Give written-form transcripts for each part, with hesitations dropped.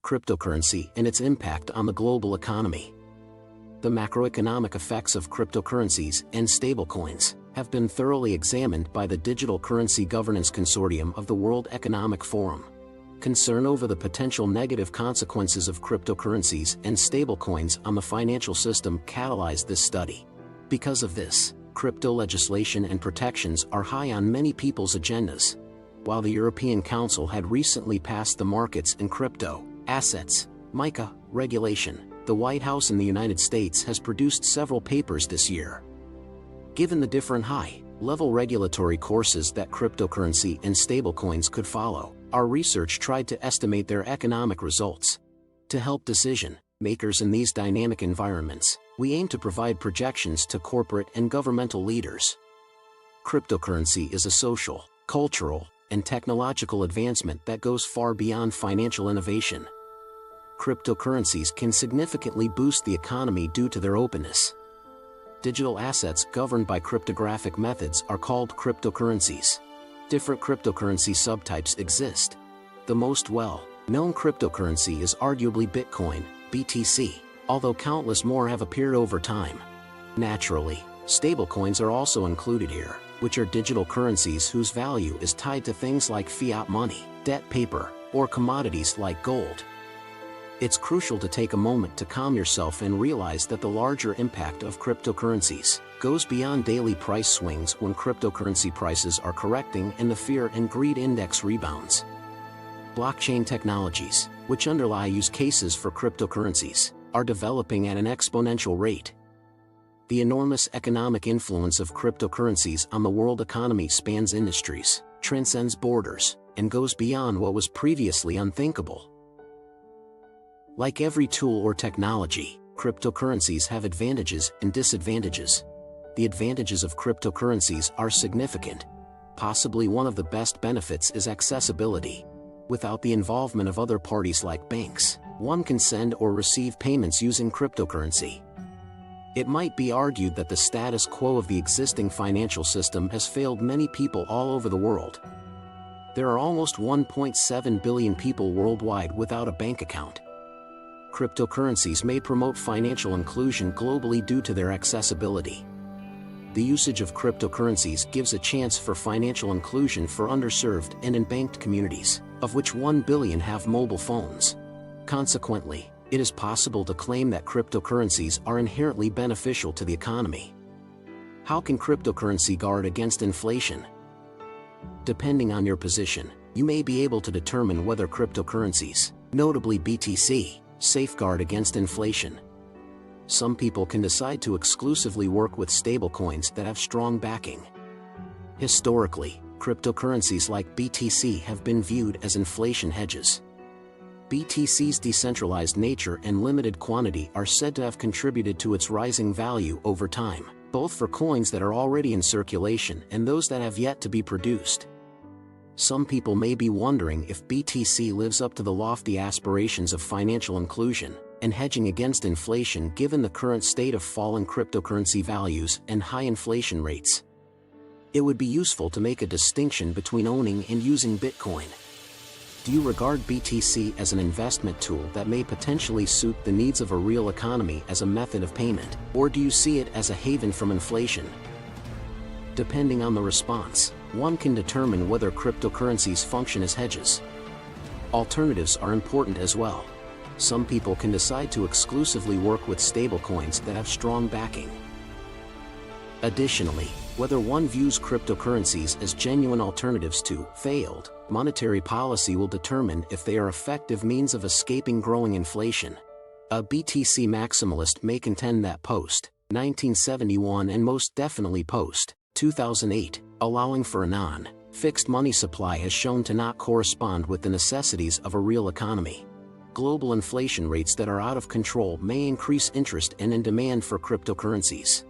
Cryptocurrency and its impact on the global economy. The macroeconomic effects of cryptocurrencies and stablecoins have been thoroughly examined by the Digital Currency Governance Consortium of the World Economic Forum. Concern over the potential negative consequences of cryptocurrencies and stablecoins on the financial system catalyzed this study. Because of this, crypto legislation and protections are high on many people's agendas. While the European Council had recently passed the Markets in Crypto Assets (MiCA) regulation, the White House in the United States has produced several papers this year. Given the different high-level regulatory courses that cryptocurrency and stablecoins could follow, our research tried to estimate their economic results. To help decision-makers in these dynamic environments, we aim to provide projections to corporate and governmental leaders. Cryptocurrency is a social, cultural, and technological advancement that goes far beyond financial innovation. Cryptocurrencies can significantly boost the economy due to their openness. Digital assets governed by cryptographic methods are called cryptocurrencies. Different cryptocurrency subtypes exist. The most well-known cryptocurrency is arguably Bitcoin, BTC, although countless more have appeared over time. Naturally, stablecoins are also included here, which are digital currencies whose value is tied to things like fiat money, debt paper, or commodities like gold. It's crucial to take a moment to calm yourself and realize that the larger impact of cryptocurrencies goes beyond daily price swings when cryptocurrency prices are correcting and the fear and greed index rebounds. Blockchain technologies, which underlie use cases for cryptocurrencies, are developing at an exponential rate. The enormous economic influence of cryptocurrencies on the world economy spans industries, transcends borders, and goes beyond what was previously unthinkable. Like every tool or technology, cryptocurrencies have advantages and disadvantages. The advantages of cryptocurrencies are significant. Possibly one of the best benefits is accessibility. Without the involvement of other parties like banks, one can send or receive payments using cryptocurrency. It might be argued that the status quo of the existing financial system has failed many people all over the world. There are almost 1.7 billion people worldwide without a bank account. Cryptocurrencies may promote financial inclusion globally due to their accessibility. The usage of cryptocurrencies gives a chance for financial inclusion for underserved and unbanked communities, of which 1 billion have mobile phones. Consequently, it is possible to claim that cryptocurrencies are inherently beneficial to the economy. How can cryptocurrency guard against inflation? Depending on your position, you may be able to determine whether cryptocurrencies, notably BTC, safeguard against inflation. Some people can decide to exclusively work with stablecoins that have strong backing. Historically, cryptocurrencies like BTC have been viewed as inflation hedges. BTC's decentralized nature and limited quantity are said to have contributed to its rising value over time, both for coins that are already in circulation and those that have yet to be produced. Some people may be wondering if BTC lives up to the lofty aspirations of financial inclusion and hedging against inflation given the current state of falling cryptocurrency values and high inflation rates. It would be useful to make a distinction between owning and using Bitcoin. Do you regard BTC as an investment tool that may potentially suit the needs of a real economy as a method of payment, or do you see it as a haven from inflation? Depending on the response, one can determine whether cryptocurrencies function as hedges. Alternatives are important as well. Some people can decide to exclusively work with stablecoins that have strong backing. Additionally, whether one views cryptocurrencies as genuine alternatives to failed monetary policy will determine if they are effective means of escaping growing inflation. A BTC maximalist may contend that post-1971 and most definitely post-2008, allowing for a non-fixed money supply has shown to not correspond with the necessities of a real economy. Global inflation rates that are out of control may increase interest and demand for cryptocurrencies.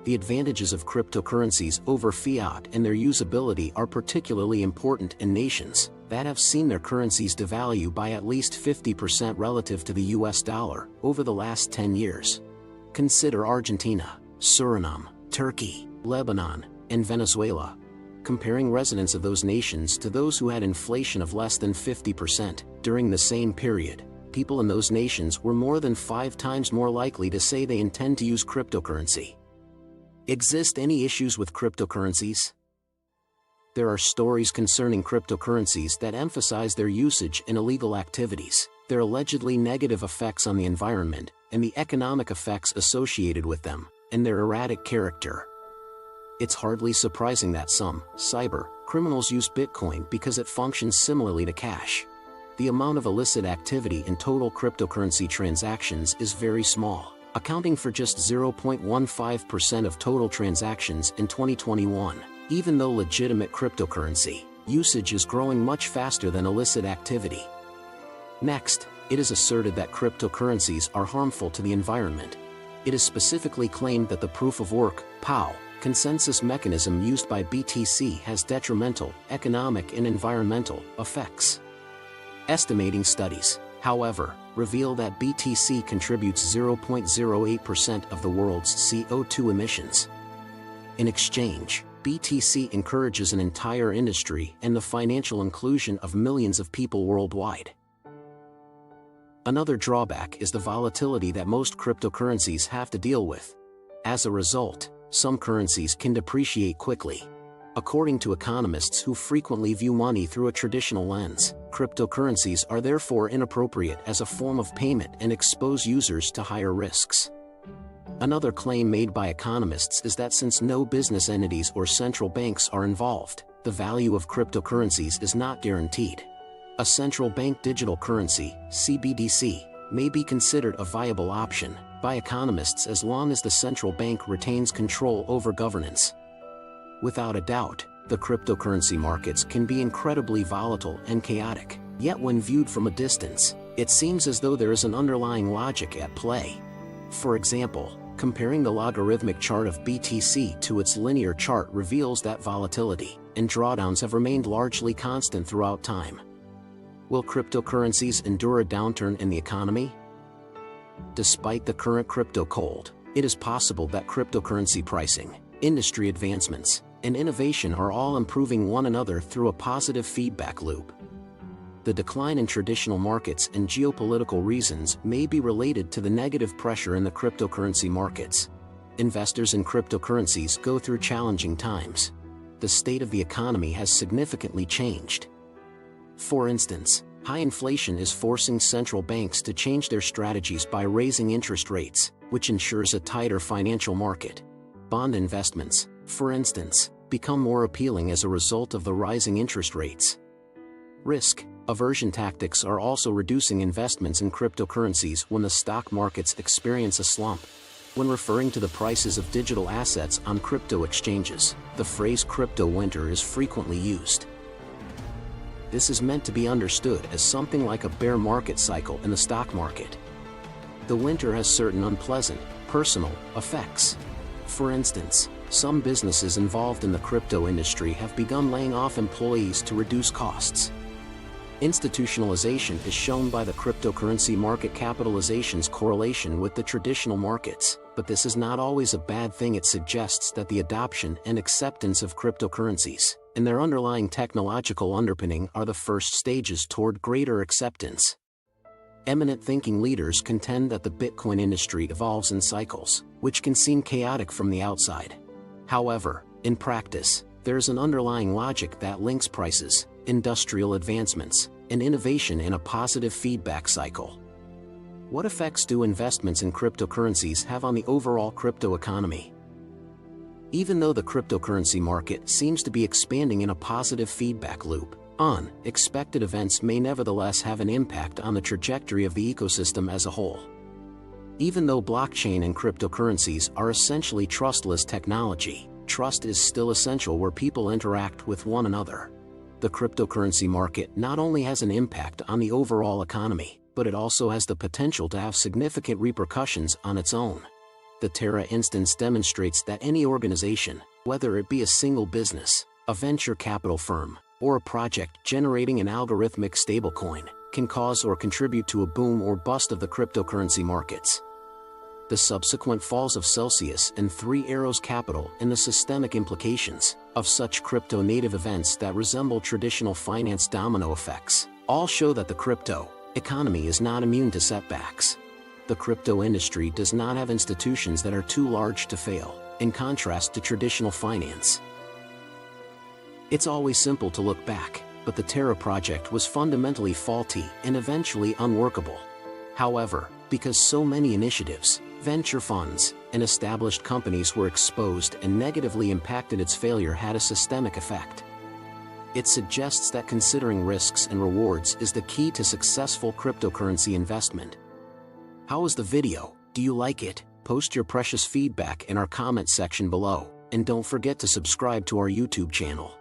The advantages of cryptocurrencies over fiat and their usability are particularly important in nations that have seen their currencies devalue by at least 50% relative to the US dollar over the last 10 years. Consider Argentina, Suriname, Turkey, Lebanon, and Venezuela. comparing residents of those nations to those who had inflation of less than 50%. During the same period, people in those nations were more than 5 times more likely to say they intend to use cryptocurrency. Exist any issues with cryptocurrencies? There are stories concerning cryptocurrencies that emphasize their usage in illegal activities, their allegedly negative effects on the environment, and the economic effects associated with them, and their erratic character. It's hardly surprising that some cyber criminals use Bitcoin because it functions similarly to cash. The amount of illicit activity in total cryptocurrency transactions is very small, accounting for just 0.15% of total transactions in 2021. Even though legitimate cryptocurrency usage is growing much faster than illicit activity. Next, it is asserted that cryptocurrencies are harmful to the environment. It is specifically claimed that the proof-of-work (POW) consensus mechanism used by BTC has detrimental economic and environmental effects. Estimating studies, however, reveal that BTC contributes 0.08% of the world's CO2 emissions. In exchange, BTC encourages an entire industry and the financial inclusion of millions of people worldwide. Another drawback is the volatility that most cryptocurrencies have to deal with. As a result, some currencies can depreciate quickly. According to economists who frequently view money through a traditional lens, cryptocurrencies are therefore inappropriate as a form of payment and expose users to higher risks. Another claim made by economists is that since no business entities or central banks are involved, the value of cryptocurrencies is not guaranteed. A central bank digital currency, CBDC, may be considered a viable option by economists as long as the central bank retains control over governance. Without a doubt, the cryptocurrency markets can be incredibly volatile and chaotic, yet when viewed from a distance, it seems as though there is an underlying logic at play. For example, comparing the logarithmic chart of BTC to its linear chart reveals that volatility and drawdowns have remained largely constant throughout time. Will cryptocurrencies endure a downturn in the economy? Despite the current crypto cold, it is possible that cryptocurrency pricing, industry advancements, and innovation are all improving one another through a positive feedback loop. The decline in traditional markets and geopolitical reasons may be related to the negative pressure in the cryptocurrency markets. Investors in cryptocurrencies go through challenging times. The state of the economy has significantly changed. For instance, high inflation is forcing central banks to change their strategies by raising interest rates, which ensures a tighter financial market. Bond investments, for instance, become more appealing as a result of the rising interest rates. Risk aversion tactics are also reducing investments in cryptocurrencies when the stock markets experience a slump. When referring to the prices of digital assets on crypto exchanges, the phrase crypto winter is frequently used. This is meant to be understood as something like a bear market cycle in the stock market. The winter has certain unpleasant, personal effects. For instance, some businesses involved in the crypto industry have begun laying off employees to reduce costs. Institutionalization is shown by the cryptocurrency market capitalization's correlation with the traditional markets, but this is not always a bad thing. It suggests that the adoption and acceptance of cryptocurrencies and their underlying technological underpinning are the first stages toward greater acceptance. Eminent thinking leaders contend that the Bitcoin industry evolves in cycles, which can seem chaotic from the outside. However, in practice, there is an underlying logic that links prices, industrial advancements, and innovation in a positive feedback cycle. What effects do investments in cryptocurrencies have on the overall crypto economy? Even though the cryptocurrency market seems to be expanding in a positive feedback loop, unexpected events may nevertheless have an impact on the trajectory of the ecosystem as a whole. Even though blockchain and cryptocurrencies are essentially trustless technology, trust is still essential where people interact with one another. The cryptocurrency market not only has an impact on the overall economy, but it also has the potential to have significant repercussions on its own. The Terra instance demonstrates that any organization, whether it be a single business, a venture capital firm, or a project generating an algorithmic stablecoin, can cause or contribute to a boom or bust of the cryptocurrency markets. the subsequent falls of Celsius and Three Arrows Capital, and the systemic implications of such crypto-native events that resemble traditional finance domino effects, all show that the crypto economy is not immune to setbacks. The crypto industry does not have institutions that are too large to fail, in contrast to traditional finance. It's always simple to look back, but the Terra project was fundamentally faulty and eventually unworkable. However, because so many initiatives, venture funds, and established companies were exposed and negatively impacted, its failure had a systemic effect. It suggests that considering risks and rewards is the key to successful cryptocurrency investment. How was the video? Do you like it? Post your precious feedback in our comment section below, and don't forget to subscribe to our YouTube channel.